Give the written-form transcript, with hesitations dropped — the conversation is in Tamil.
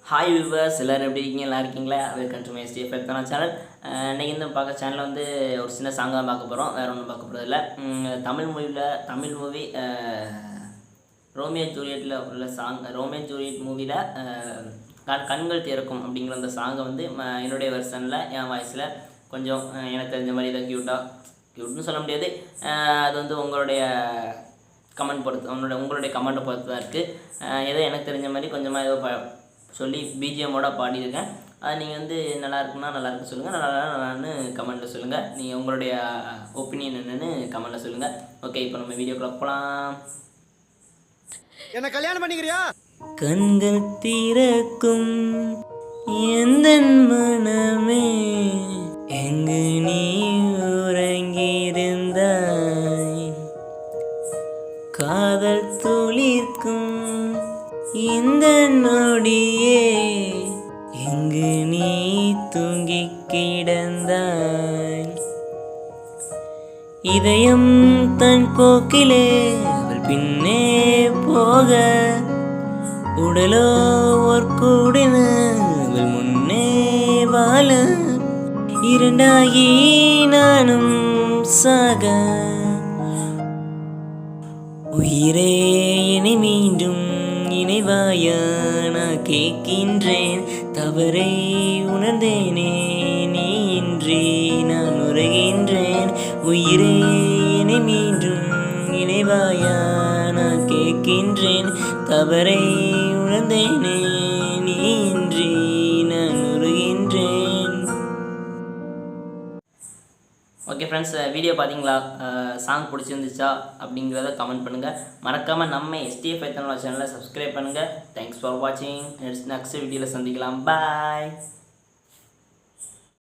ஹாய் வியூவர்ஸ், எல்லோரும் எப்படி இருக்கீங்க? நல்லா இருக்கீங்களா? Welcome to my STF channel. இன்றைக்கி இந்த பார்க்க சேனலில் வந்து ஒரு சின்ன சாங் தான் பார்க்க போகிறோம். வேறு ஒன்றும் பார்க்க போகிறதில்ல. தமிழ் மூவி ரோமியோ ஜூலியட்டில் உள்ள சாங். ரோமியோ ஜூலியட் மூவியில் கண்கள் திறக்கும் அப்படிங்கிற அந்த சாங்கை வந்து என்னுடைய வெர்ஷனில் என் வாய்ஸில் கொஞ்சம் எனக்கு தெரிஞ்ச மாதிரி இதை க்யூட்னு சொல்ல முடியாது. அது வந்து உங்களுடைய கமெண்ட் பொறுத்து, உங்களுடைய கமெண்ட்டை பொறுத்து தான் இருக்குது. ஏதோ எனக்கு தெரிஞ்ச மாதிரி கொஞ்சமாக ஏதோ சொல்லி பிஜிஎம்மோட பாடியிருக்கேன். அது நீங்கள் வந்து நல்லாயிருக்கு சொல்லுங்கள், நல்லான்னு கமெண்ட்டில் சொல்லுங்கள். நீங்கள் உங்களுடைய ஒப்பீனியன் என்னென்னு கமெண்ட்டில் சொல்லுங்கள். ஓகே, இப்போ நம்ம வீடியோக்குள்ள போகலாம். என்ன கல்யாணம் பண்ணிக்கிறியா? கண்கள் திறக்கும் எந்த மனமே, எங்கு நீ உறங்கியிருந்தாய், காதல் துளிர்க்கும் இந்த நொடியே, எங்கு நீ தூங்கி கிடந்தாய், இதயம் தன் போக்கிலே அவள் பின்னே போக, உடலோ ஒரு கூடின அவள் முன்னே வாழ, இரண்டாகி நானும் சாக, உயிரே என்னை மீண்டும் இணைவாயா நான் கேட்கின்றேன், தவறை உணர்ந்தேனே நீ இன்றி நான் உரைகின்றேன், உயிரே என்னை மீண்டும் இணைவாயா நான் கேட்கின்றேன், தவறை உணர்ந்தேனே நீ இன்றி நான் உரைகின்றேன். ஓகே ஃப்ரெண்ட்ஸ், வீடியோ பார்த்தீங்களா? சாங் பிடிச்சிருந்துச்சா அப்படிங்கிறத கமெண்ட் பண்ணுங்கள். மறக்காமல் நம்ம STF சேனலை சப்ஸ்கிரைப் பண்ணுங்கள். தேங்க்ஸ் ஃபார் வாட்சிங். நெக்ஸ்ட் வீடியோவில் சந்திக்கலாம். பாய்.